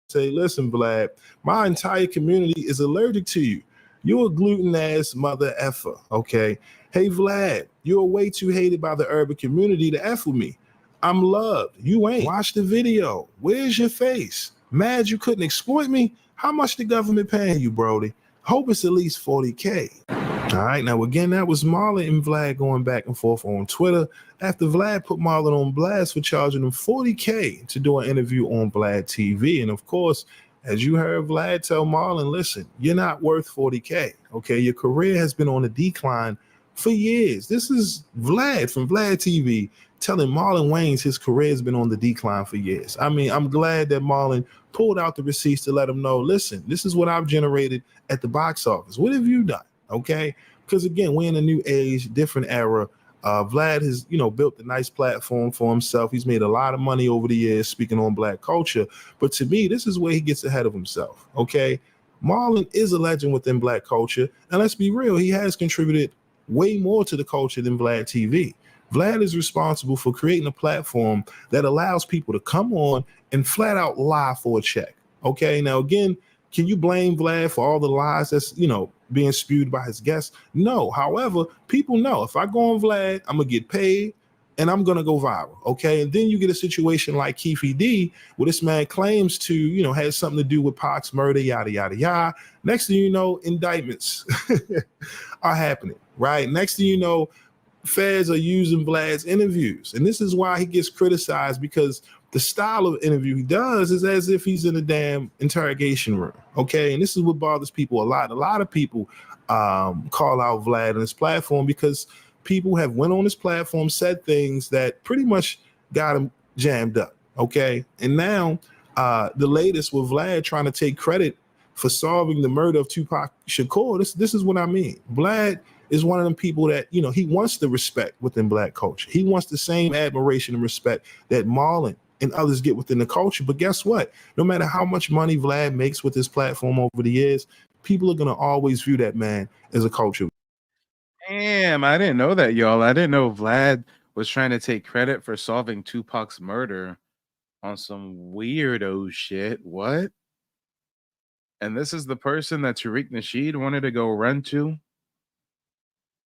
Say, listen, Vlad, my entire community is allergic to you. You're a gluten-ass mother effer, okay? Hey, Vlad, you're way too hated by the urban community to F with me. I'm loved. You ain't. Watch the video. Where's your face? Mad you couldn't exploit me? How much the government paying you, Brody? Hope it's at least 40K. All right, now again, that was Marlon and Vlad going back and forth on Twitter after Vlad put Marlon on blast for charging him 40K to do an interview on Vlad TV. And of course, as you heard Vlad tell Marlon, listen, you're not worth 40K, okay? Your career has been on a decline for years. This is Vlad from Vlad TV telling Marlon Wayans his career has been on the decline for years. I mean, I'm glad that Marlon pulled out the receipts to let him know, listen, this is what I've generated at the box office. What have you done? Okay, because again, we're in a new age, different era. Vlad has, built a nice platform for himself. He's made a lot of money over the years speaking on black culture. But to me, this is where he gets ahead of himself. Okay, Marlon is a legend within black culture, and let's be real, he has contributed way more to the culture than Vlad TV. Vlad is responsible for creating a platform that allows people to come on and flat out lie for a check. Okay, now again, can you blame Vlad for all the lies that's, being spewed by his guests? No. However, people know if I go on Vlad, I'm going to get paid. and I'm gonna go viral, okay? And then you get a situation like Keefe D, where this man claims to, you know, has something to do with Pac's murder, yada yada yada. Next thing you know, indictments are happening, right? Next thing you know, feds are using Vlad's interviews, and this is why he gets criticized, because the style of interview he does is as if he's in a damn interrogation room, okay? And this is what bothers people a lot. A lot of people call out Vlad on his platform because people have went on his platform, said things that pretty much got him jammed up, okay? And now the latest with Vlad trying to take credit for solving the murder of Tupac Shakur, this is what I mean. Vlad is one of them people that, you know, he wants the respect within Black culture. He wants the same admiration and respect that Marlon and others get within the culture. But guess what? No matter how much money Vlad makes with his platform over the years, people are going to always view that man as a culture. Damn, I didn't know that, y'all. I didn't know Vlad was trying to take credit for solving Tupac's murder on some weirdo shit. What? And this is the person that Tariq Nasheed wanted to go run to?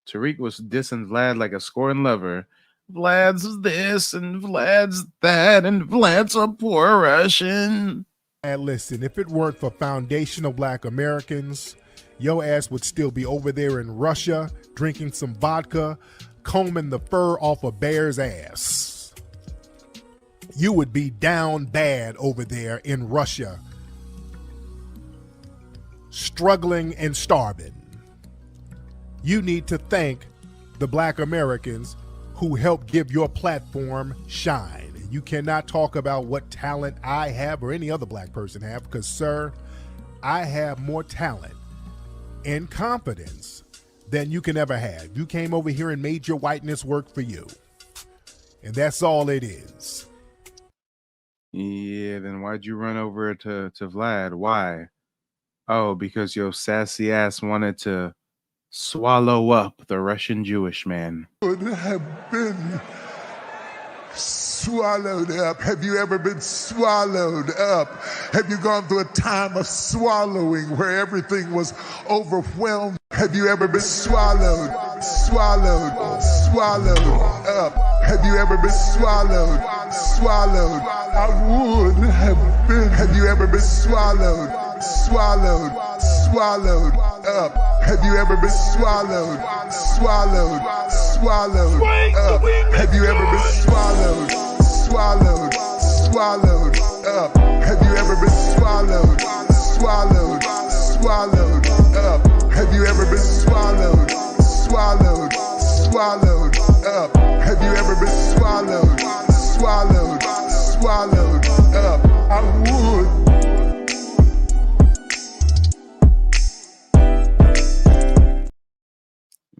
Tariq was dissing Vlad like a scorned lover. Vlad's this and Vlad's that and Vlad's a poor Russian. And listen, if it weren't for foundational Black Americans, your ass would still be over there in Russia drinking some vodka, combing the fur off a bear's ass. You would be down bad over there in Russia, struggling and starving. You need to thank the Black Americans who helped give your platform shine. You cannot talk about what talent I have or any other Black person have, because, sir, I have more talent and confidence than you can ever have. You came over here and made your whiteness work for you. And that's all it is. Yeah, then why'd you run over to Vlad? Why? Oh, because your sassy ass wanted to swallow up the Russian Jewish man. Would have been swallowed up. Have you ever been swallowed up? Have you gone through a time of swallowing where everything was overwhelmed? Have you ever been swallowed up? Have you ever been swallowed? I would have been. Have you ever been swallowed up? Have you ever been swallowed up? Have you ever been swallowed up? Have you ever been swallowed up? Have you ever been swallowed up? Have you ever been swallowed up? I would.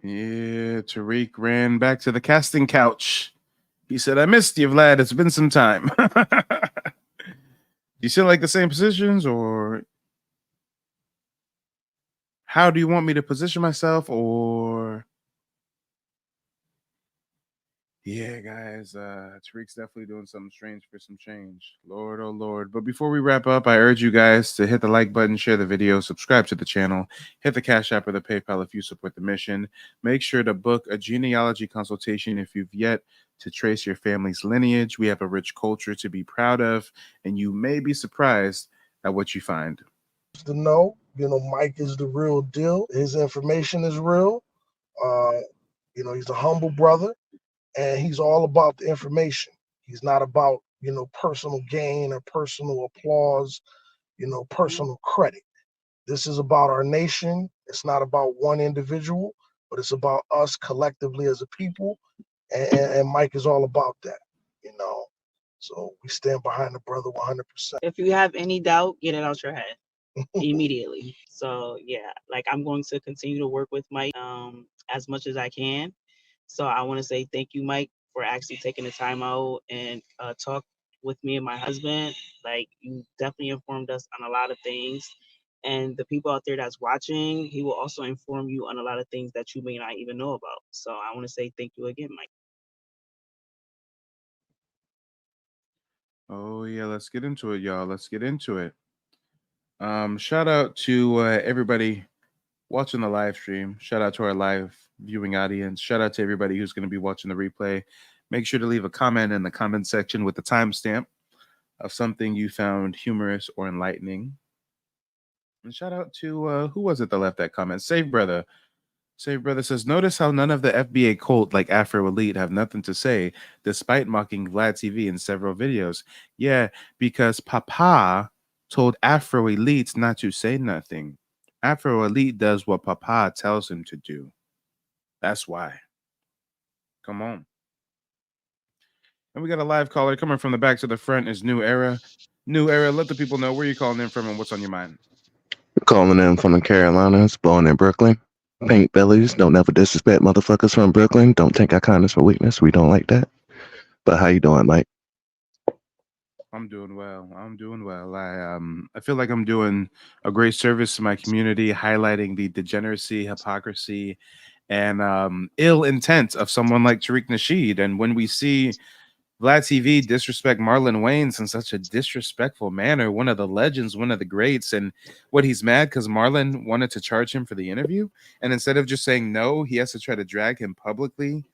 Yeah, Tariq ran back to the casting couch. He said, I missed you, Vlad. It's been some time. You still like the same positions, or how do you want me to position myself? Or yeah, guys, Tariq's definitely doing something strange for some change. Lord, oh Lord. But before we wrap up, I urge you guys to hit the like button, share the video, subscribe to the channel, hit the Cash App or the PayPal if you support the mission. Make sure to book a genealogy consultation if you've yet to trace your family's lineage. We have a rich culture to be proud of, and you may be surprised at what you find. To know, Mike is the real deal. His information is real. He's a humble brother. And he's all about the information. He's not about, personal gain or personal applause, personal credit. This is about our nation. It's not about one individual, but it's about us collectively as a people. And Mike is all about that, So we stand behind the brother 100%. If you have any doubt, get it out your head immediately. So yeah, I'm going to continue to work with Mike as much as I can. So I want to say thank you, Mike, for actually taking the time out and talk with me and my husband. You definitely informed us on a lot of things. And the people out there that's watching, he will also inform you on a lot of things that you may not even know about. So I want to say thank you again, Mike. Oh yeah, let's get into it, y'all. Let's get into it. Shout out to everybody watching the live stream. Shout out to our live viewing audience. Shout out to everybody who's going to be watching the replay. Make sure to leave a comment in the comment section with the timestamp of something you found humorous or enlightening. And shout out to who was it that left that comment? Save Brother. Save Brother says, notice how none of the FBA cult like Afro Elite have nothing to say, despite mocking Vlad TV in several videos. Yeah, because Papa told Afro Elite not to say nothing. Afro Elite does what Papa tells him to do. That's why. Come on. And we got a live caller coming from the back to the front is New Era. New Era, let the people know where you're calling in from and what's on your mind. Calling in from the Carolinas, born in Brooklyn. Paint bellies, don't ever disrespect motherfuckers from Brooklyn. Don't take our kindness for weakness. We don't like that. But how you doing, Mike? I'm doing well. I feel like I'm doing a great service to my community, highlighting the degeneracy, hypocrisy, and ill intent of someone like Tariq Nasheed. And when we see Vlad TV disrespect Marlon Wayans in such a disrespectful manner, one of the legends, one of the greats, and what he's mad because Marlon wanted to charge him for the interview, and instead of just saying no, he has to try to drag him publicly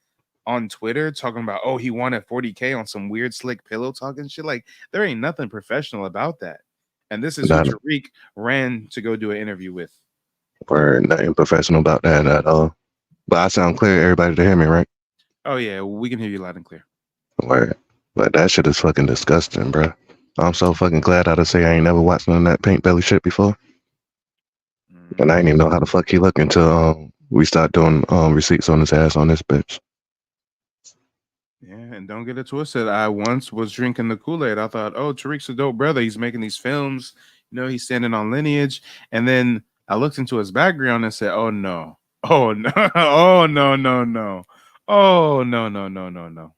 on Twitter talking about, oh, he wanted 40K on some weird slick pillow talk and shit. Like, there ain't nothing professional about that. And this is who Tariq ran to go do an interview with. We're nothing professional about that at all. But I sound clear, everybody to hear me, right? Oh yeah, we can hear you loud and clear. Word. But that shit is fucking disgusting, bro. I'm so fucking glad I to say I ain't never watched none of that paint belly shit before. And I didn't even know how the fuck he look until we start doing receipts on his ass on this bitch. Yeah, and don't get it twisted. I once was drinking the Kool-Aid. I thought, oh, Tariq's a dope brother. He's making these films. You know, he's standing on lineage. And then I looked into his background and said, oh, no. Oh, no. Oh, no, no, no. Oh, no, no, no, no, no.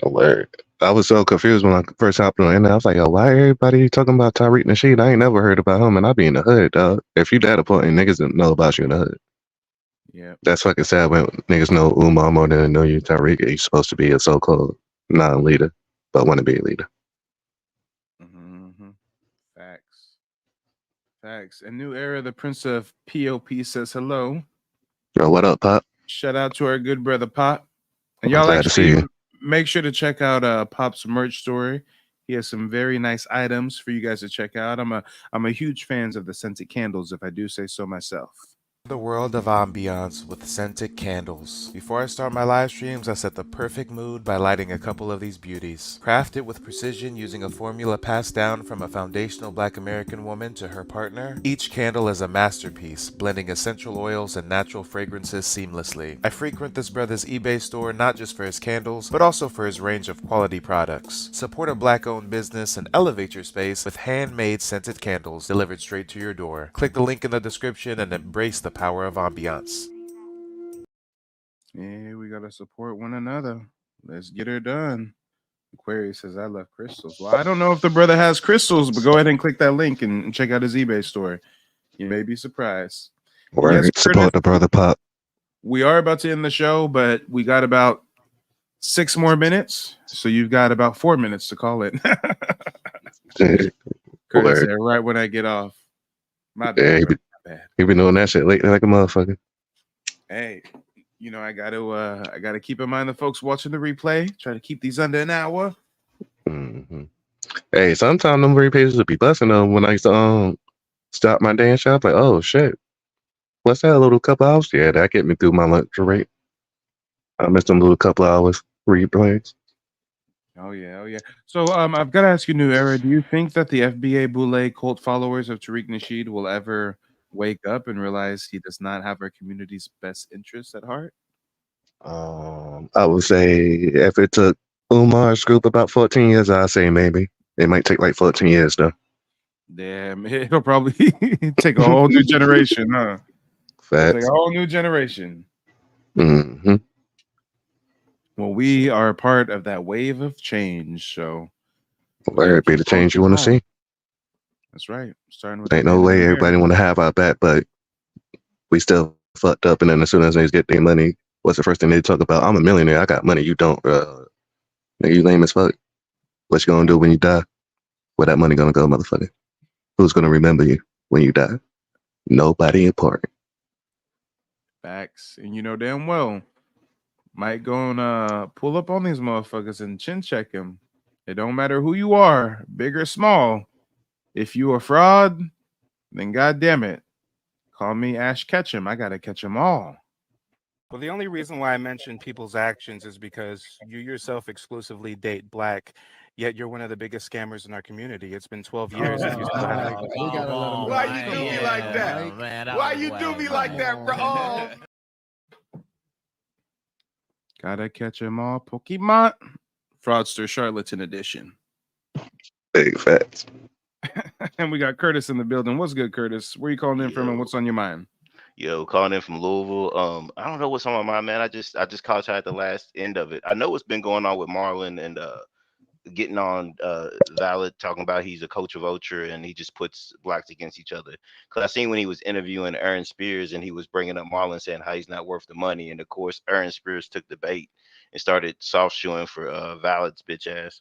Word. I was so confused when I first hopped on the internet. I was like, yo, why everybody talking about Tariq Nasheed? I ain't never heard about him, and I be in the hood, dog. If you that important, niggas didn't know about you in the hood. Yeah. That's fucking sad when niggas know Umar more than they know you, Tariq. You're supposed to be a so-called non-leader, but want to be a leader. Mm-hmm. Facts. A new era, the Prince of POP says hello. Yo, what up, Pop? Shout out to our good brother, Pop. And I'm y'all glad to see you. make sure to check out Pop's merch store. He has some very nice items for you guys to check out. I'm a huge fan of the scented candles, if I do say so myself. The world of ambiance with scented candles. Before I start my live streams, I set the perfect mood by lighting a couple of these beauties. Crafted with precision using a formula passed down from a foundational Black American woman to her partner, each candle is a masterpiece, blending essential oils and natural fragrances seamlessly. I frequent this brother's eBay store not just for his candles, but also for his range of quality products. Support a Black-owned business and elevate your space with handmade scented candles delivered straight to your door. Click the link in the description and embrace the power of ambiance. Yeah, we gotta support one another. Let's get her done. Aquarius says, I love crystals. Well, I don't know if the brother has crystals, but go ahead and click that link and check out his eBay store. You may be surprised. Word. Yes, Support the brother, Pop. We are about to end the show, but we got about 6 more minutes. So you've got about 4 minutes to call it. Curtis said, right when I get off. My bad. Yeah, he been doing that shit late like a motherfucker. Hey, you know, I gotta keep in mind the folks watching the replay. Try to keep these under an hour. Mm-hmm. Hey, sometimes them repages would be busting them when I used to stop my day and shop. Like, oh shit, what's that? A little couple hours? Yeah, that get me through my lunch break. I missed them little couple hours replays. Oh yeah. So I've got to ask you, New Era, do you think that the FBA Boule cult followers of Tariq Nasheed will ever wake up and realize he does not have our community's best interests at heart? I would say if it took Umar's group about 14 years, I'd say maybe. It might take like 14 years though. Damn, it'll probably take a whole new generation, huh? Facts. Take a whole new generation. Mm-hmm. Well, we are a part of that wave of change, so where it be the change you want to see. That's right. Starting with ain't no way everybody want to have our back, but we still fucked up. And then as soon as they get their money, what's the first thing they talk about? I'm a millionaire. I got money. You don't. Nigga, you lame as fuck. What you gonna do when you die? Where that money gonna go, motherfucker? Who's gonna remember you when you die? Nobody important. Facts. And you know damn well Might go and pull up on these motherfuckers and chin check them. It don't matter who you are, big or small. If you a fraud, then goddamn it, call me Ash Ketchum. I gotta catch them all. Well, the only reason why I mention people's actions is because you yourself exclusively date black, yet you're one of the biggest scammers in our community. It's been 12 years and you still haven't. We gotta let him. Why you do me like that? Why you do me like that, bro? Oh. Gotta catch them all. Pokemon Fraudster Charlatan Edition. Big facts. And we got Curtis in the building. What's good, Curtis? Where you calling in from and what's on your mind? Yo, calling in from Louisville. I don't know what's on my mind, man. I just caught you at the last end of it. I know what's been going on with Marlon and getting on Valid, talking about he's a coach of Vulture and he just puts blacks against each other. Because I seen when he was interviewing Aaron Spears and he was bringing up Marlon saying how he's not worth the money. And of course, Aaron Spears took the bait and started soft shoeing for Valid's bitch ass.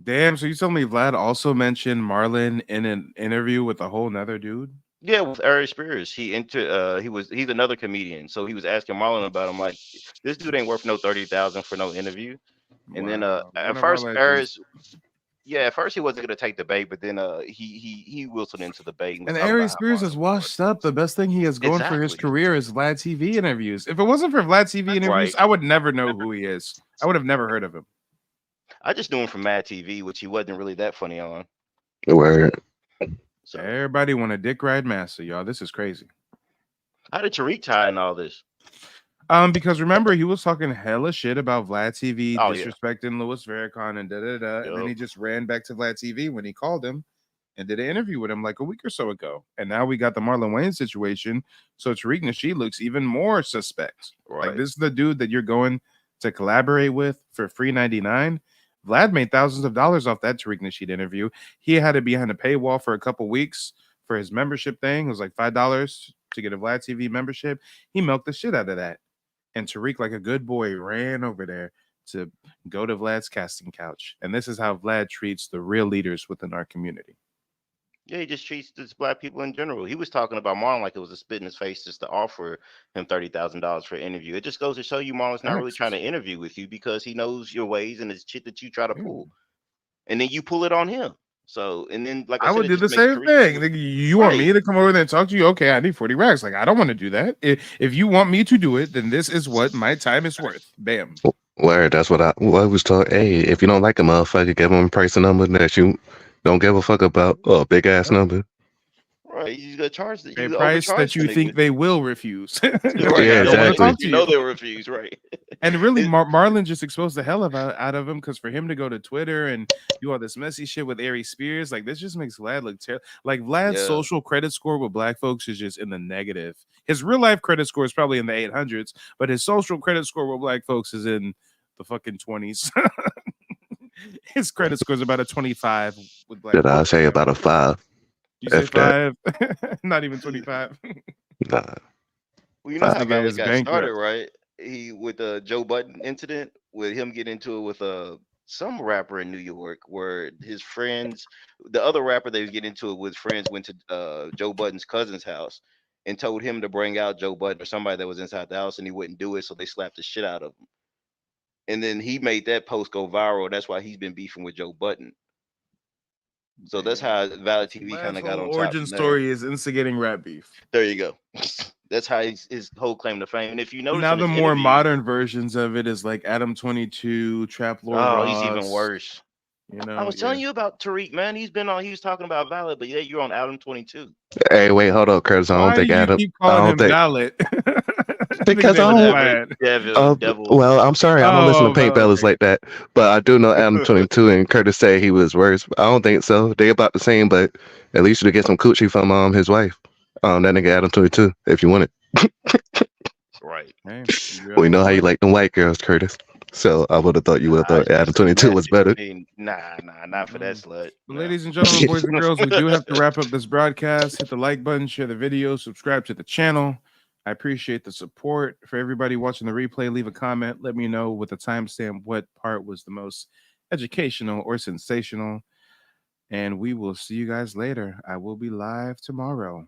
Damn, so you told me Vlad also mentioned Marlon in an interview with a whole nother dude? Yeah, with Aaron Spears. He's another comedian. So he was asking Marlon about him, like, this dude ain't worth no 30,000 for no interview. And then at first he wasn't gonna take the bait, but then he whistled into the bait. And Aaron Spears is washed up. The best thing he has going for his career is Vlad TV interviews. If it wasn't for Vlad TV interviews, I would never know who he is. I would have never heard of him. I just knew him from Mad TV, which he wasn't really that funny on. Word. So everybody want a dick ride master, y'all. This is crazy. How did Tariq tie in all this? Because remember, he was talking hella shit about Vlad TV, disrespecting Louis Farrakhan and da-da-da. And then he just ran back to Vlad TV when he called him and did an interview with him like a week or so ago. And now we got the Marlon Wayans situation. So Tariq Nasheed looks even more suspect. Right. Like, this is the dude that you're going to collaborate with for free 99. Vlad made thousands of dollars off that Tariq Nasheed interview. He had it behind a paywall for a couple weeks for his membership thing. It was like $5 to get a Vlad TV membership. He milked the shit out of that. And Tariq, like a good boy, ran over there to go to Vlad's casting couch. And this is how Vlad treats the real leaders within our community. Yeah, he just treats these black people in general. He was talking about Marlon like it was a spit in his face just to offer him $30,000 for an interview. It just goes to show you Marlon's not really trying to interview with you because he knows your ways and it's shit that you try to pull. And then you pull it on him. So, and then like I said, would do the same thing. Like, you want me to come over there and talk to you? Okay, I need 40 racks. Like, I don't want to do that. If you want me to do it, then this is what my time is worth. Bam. Word, that's what I was taught. Hey, if you don't like a motherfucker, give him a price number that you don't give a fuck about. Oh, a big ass number. Right, you got charged a price that you think they will refuse. Yeah, exactly. You know they'll refuse, right? And really, Marlon just exposed the hell out of him because for him to go to Twitter and do all this messy shit with Ari Spears, like this just makes Vlad look terrible. Like Vlad's social credit score with black folks is just in the negative. His real life credit score is probably in the 800s, but his social credit score with black folks is in the fucking 20s. His credit score is about a 25 with black. Did I say about a 5? You say 5? Not even 25. Nah. Well, you know how Valid got started, right? He with the Joe Budden incident, with him getting into it with some rapper in New York, where his friends, the other rapper they was getting into it with friends, went to Joe Budden's cousin's house and told him to bring out Joe Budden or somebody that was inside the house, and he wouldn't do it, so they slapped the shit out of him. And then he made that post go viral. That's why he's been beefing with Joe Budden. So that's how Valid TV kind of got on top. Origin story is instigating rap beef. There you go. That's how his whole claim to fame. And if you notice, now the more modern versions of it is like Adam 22, Trap Lord. Oh, Ross, he's even worse. You know, I was telling you about Tariq, man. He was talking about Valid, but yeah, you're on Adam 22. Hey, wait, hold up, Curtis. I don't think Adam. Keep calling him Valid. Because I don't. Well, I'm sorry, I don't listen to Paint Bellas like that. But I do know Adam 22 and Curtis said he was worse. I don't think so. They about the same, but at least you to get some coochie from his wife. That nigga Adam 22, if you want it. Right. Hey, we know how you like them white girls, Curtis. So I would have thought you would have thought Adam 22 was better. Nah, not for that slut. But ladies and gentlemen, boys and girls, we do have to wrap up this broadcast. Hit the like button, share the video, subscribe to the channel. I appreciate the support. For everybody watching the replay, leave a comment. Let me know with a timestamp what part was the most educational or sensational. And we will see you guys later. I will be live tomorrow.